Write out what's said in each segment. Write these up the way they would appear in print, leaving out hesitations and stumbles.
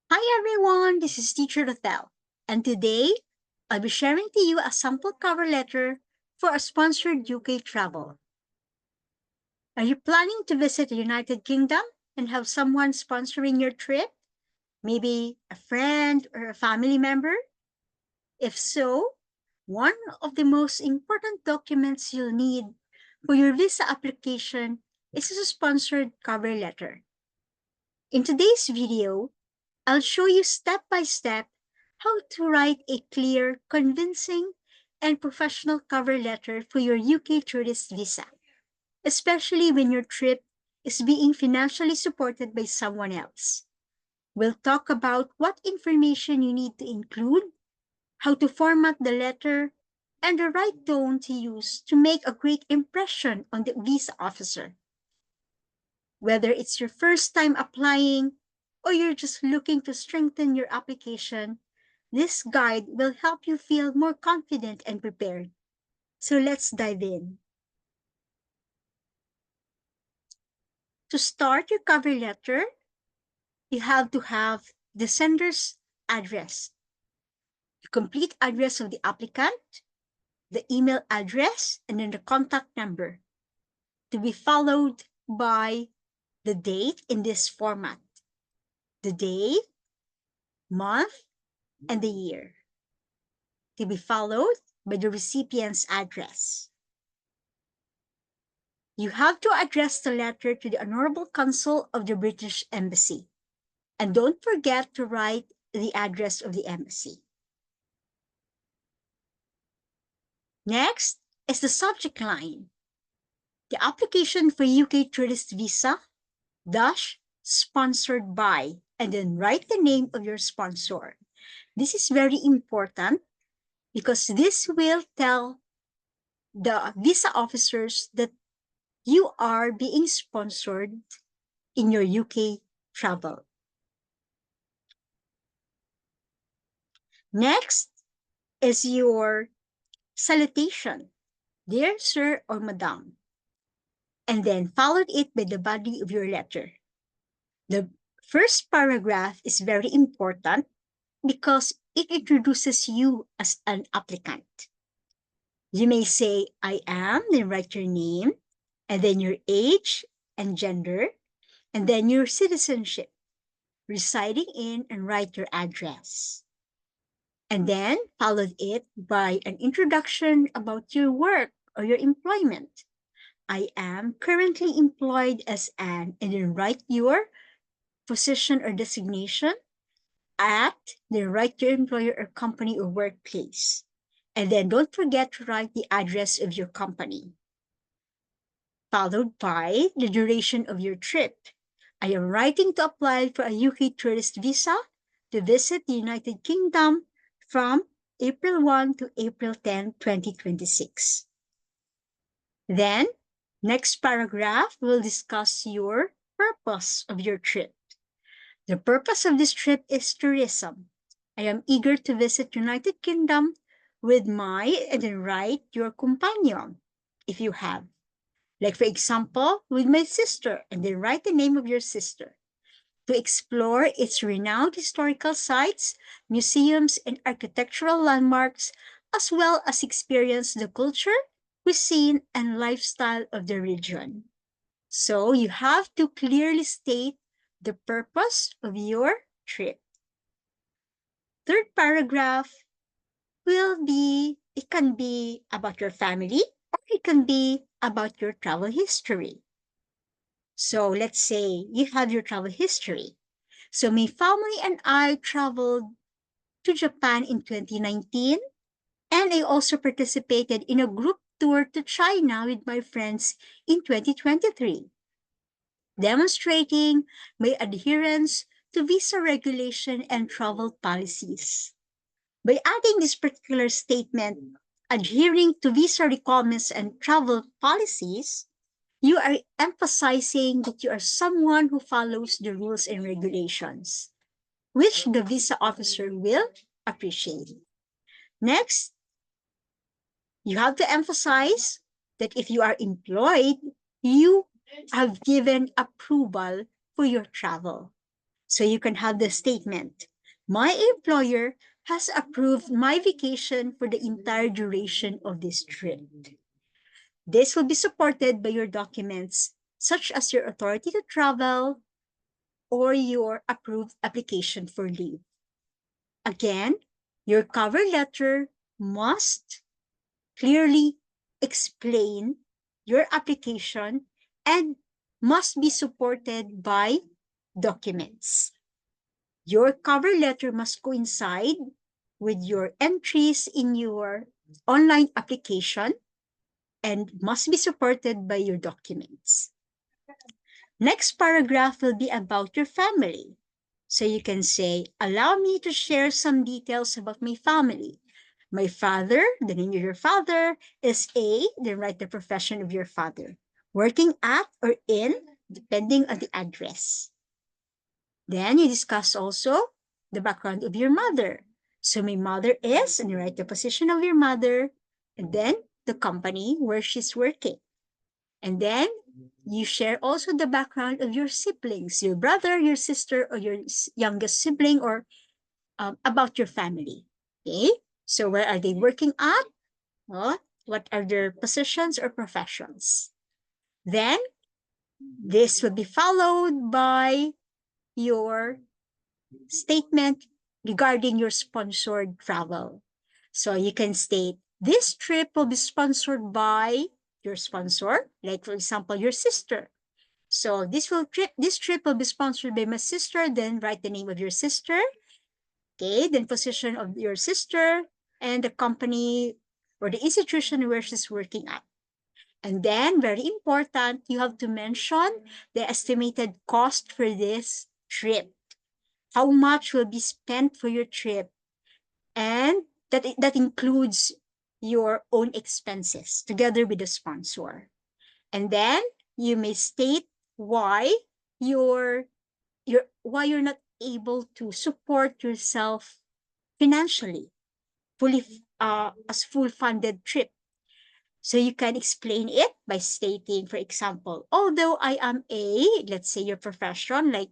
Hi everyone, this is Teacher Rothel, and today I'll be sharing to you a sample cover letter for a sponsored UK travel. Are you planning to visit the United Kingdom and have someone sponsoring your trip? Maybe a friend or a family member? If so, one of the most important documents you'll need for your visa application is a sponsored cover letter. In today's video, I'll show you step by step how to write a clear, convincing, and professional cover letter for your UK tourist visa, especially when your trip is being financially supported by someone else. We'll talk about what information you need to include, how to format the letter, and the right tone to use to make a great impression on the visa officer. Whether it's your first time applying or you're just looking to strengthen your application, this guide will help you feel more confident and prepared. So let's dive in. To start your cover letter, you have to have the sender's address, the complete address of the applicant, the email address, and then the contact number, to be followed by the date in this format, the day, month, and the year, to be followed by the recipient's address. You have to address the letter to the Honorable Consul of the British Embassy. And don't forget to write the address of the embassy. Next is the subject line. The application for UK tourist visa, dash, sponsored by, and then write the name of your sponsor. This is very important because this will tell the visa officers that you are being sponsored in your UK travel. Next is your salutation, dear sir or madam, and then followed it by the body of your letter. The first paragraph is very important because it introduces you as an applicant. You may say, I am, then write your name, and then your age and gender, and then your citizenship, residing in, and write your address. And then followed it by an introduction about your work or your employment. I am currently employed as an, and then write your position or designation at, then write your employer or company or workplace. And then don't forget to write the address of your company. Followed by the duration of your trip. I am writing to apply for a UK tourist visa to visit the United Kingdom from April 1 to April 10, 2026. Then, next paragraph will discuss your purpose of your trip. The purpose of this trip is tourism. I am eager to visit United Kingdom with my, and then write your companion, if you have. Like for example, with my sister, and then write the name of your sister. To explore its renowned historical sites, museums, and architectural landmarks, as well as experience the culture, cuisine, and lifestyle of the region. So you have to clearly state the purpose of your trip. Third paragraph it can be about your family or it can be about your travel history. So let's say you have your travel history. So my family and I traveled to Japan in 2019, and I also participated in a group tour to China with my friends in 2023, demonstrating my adherence to visa regulation and travel policies. By adding this particular statement, adhering to visa requirements and travel policies, you are emphasizing that you are someone who follows the rules and regulations, which the visa officer will appreciate. Next, you have to emphasize that if you are employed, you have given approval for your travel. So you can have the statement, my employer has approved my vacation for the entire duration of this trip. This will be supported by your documents, such as your authority to travel or your approved application for leave. Again, your cover letter must clearly explain your application and must be supported by documents. Your cover letter must coincide with your entries in your online application and must be supported by your documents. Next paragraph will be about your family. So you can say, allow me to share some details about my family. My father, the name of your father is A, then write the profession of your father. Working at or in, depending on the address. Then you discuss also the background of your mother. So my mother is, and you write the position of your mother, and then the company where she's working. And then you share also the background of your siblings, your brother, your sister, or your youngest sibling, or about your family. Okay, so where are they working at? What are their positions or professions? Then this will be followed by your statement regarding your sponsored travel. So you can state, this trip will be sponsored by your sponsor, like for example, your sister. So this trip will be sponsored by my sister, then write the name of your sister, okay, then position of your sister and the company or the institution where she's working at. And then, very important, you have to mention the estimated cost for this trip. How much will be spent for your trip? And that includes your own expenses together with the sponsor. And then you may state why you're not able to support yourself financially, fully as full funded trip. So you can explain it by stating, for example, although I am let's say your profession, like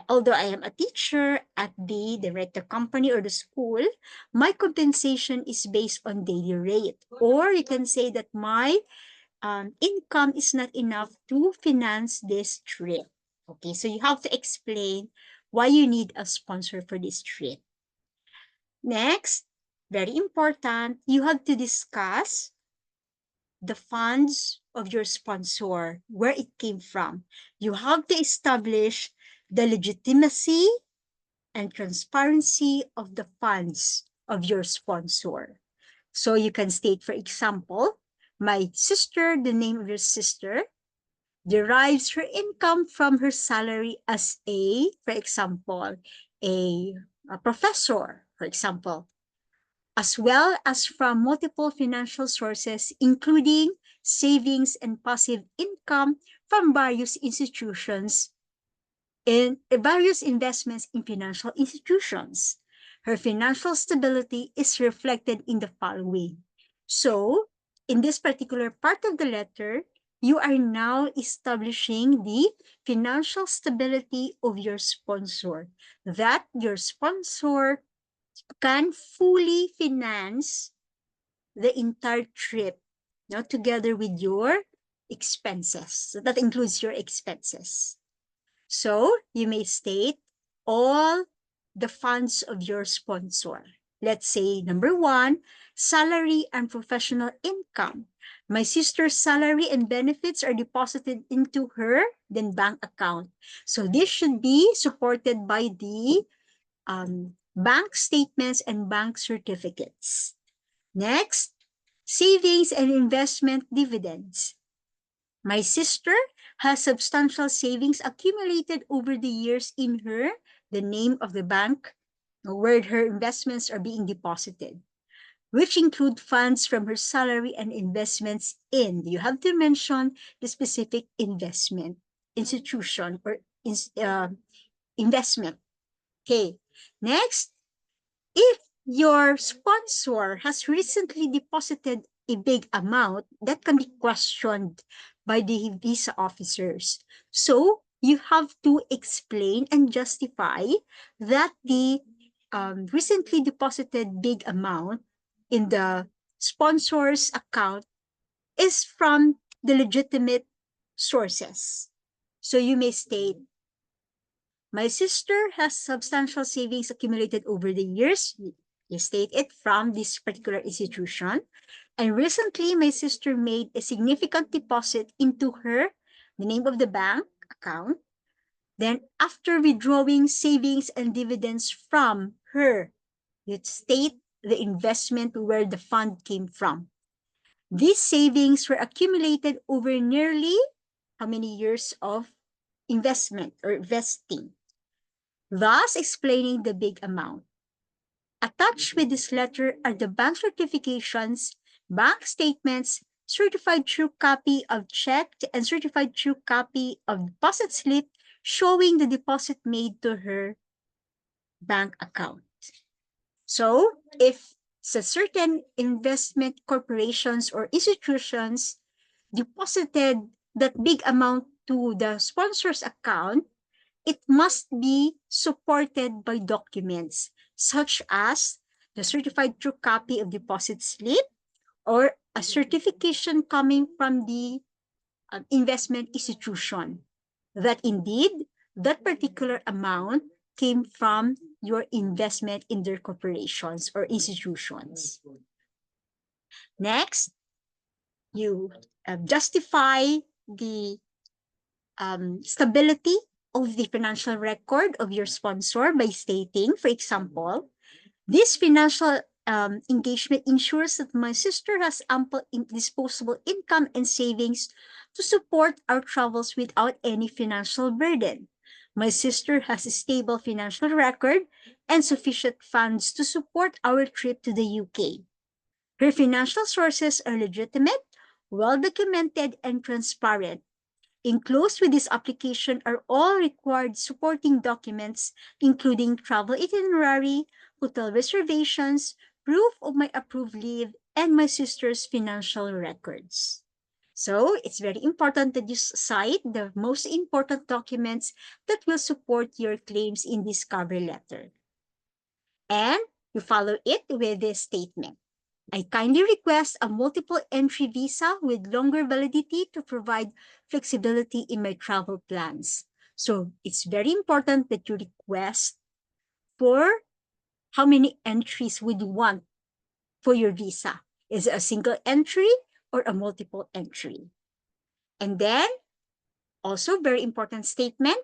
although I am a teacher at the director company or the school, my compensation is based on daily rate. Or you can say that my income is not enough to finance this trip. Okay, so you have to explain why you need a sponsor for this trip. Next, very important, you have to discuss the funds of your sponsor, where it came from. You have to establish the legitimacy and transparency of the funds of your sponsor. So you can state, for example, my sister, the name of your sister, derives her income from her salary as for example, a professor, for example, as well as from multiple financial sources, including savings and passive income from various institutions in various investments in financial institutions. Her financial stability is reflected in the following. So, in this particular part of the letter, you are now establishing the financial stability of your sponsor, that your sponsor can fully finance the entire trip, together with your expenses. So that includes your expenses. So you may state all the funds of your sponsor. Let's say number 1, salary and professional income. My sister's salary and benefits are deposited into her then bank account. So this should be supported by the bank statements and bank certificates. Next, savings and investment dividends. My sister has substantial savings accumulated over the years in the name of the bank where her investments are being deposited, which include funds from her salary and investments in. You have to mention the specific investment institution or investment. Okay. Next, if your sponsor has recently deposited a big amount, that can be questioned by the visa officers. So you have to explain and justify that the recently deposited big amount in the sponsor's account is from the legitimate sources. So you may state, my sister has substantial savings accumulated over the years. You state it from this particular institution. And recently, my sister made a significant deposit into the name of the bank account. Then after withdrawing savings and dividends from her, you state the investment where the fund came from. These savings were accumulated over nearly how many years of investment or investing, thus explaining the big amount. Attached with this letter are the bank certifications, bank statements, certified true copy of check, and certified true copy of deposit slip showing the deposit made to her bank account. So, if certain investment corporations or institutions deposited that big amount to the sponsor's account, it must be supported by documents such as the certified true copy of deposit slip or a certification coming from the investment institution that indeed that particular amount came from your investment in their corporations or institutions. Next, you justify the stability of the financial record of your sponsor by stating, for example, this financial engagement ensures that my sister has ample disposable income and savings to support our travels without any financial burden. My sister has a stable financial record and sufficient funds to support our trip to the UK. Her financial sources are legitimate, well documented, and transparent. Enclosed with this application are all required supporting documents, including travel itinerary, hotel reservations, proof of my approved leave, and my sister's financial records. So it's very important that you cite the most important documents that will support your claims in this cover letter. And you follow it with this statement. I kindly request a multiple entry visa with longer validity to provide flexibility in my travel plans. So it's very important that you request for how many entries would you want for your visa. Is it a single entry or a multiple entry? And then, also very important statement,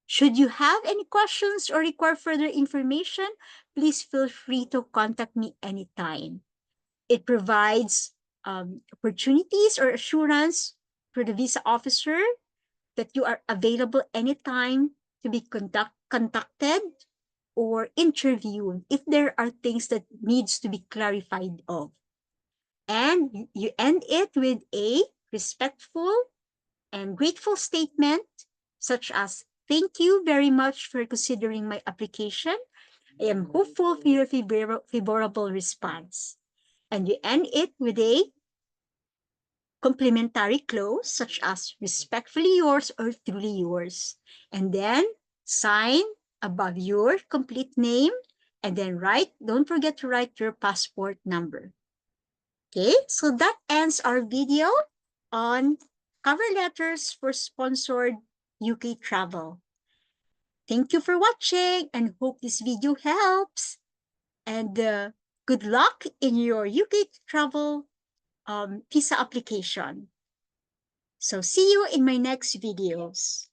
should you have any questions or require further information, please feel free to contact me anytime. It provides opportunities or assurance for the visa officer that you are available anytime to be contacted or interviewed if there are things that needs to be clarified of. And you end it with a respectful and grateful statement such as, thank you very much for considering my application. I am hopeful for your favorable response. And you end it with a complimentary clause such as respectfully yours or truly yours. And then sign above your complete name and then don't forget to write your passport number. Okay, so that ends our video on cover letters for sponsored UK travel. Thank you for watching and hope this video helps. And good luck in your UK travel visa application. So see you in my next videos.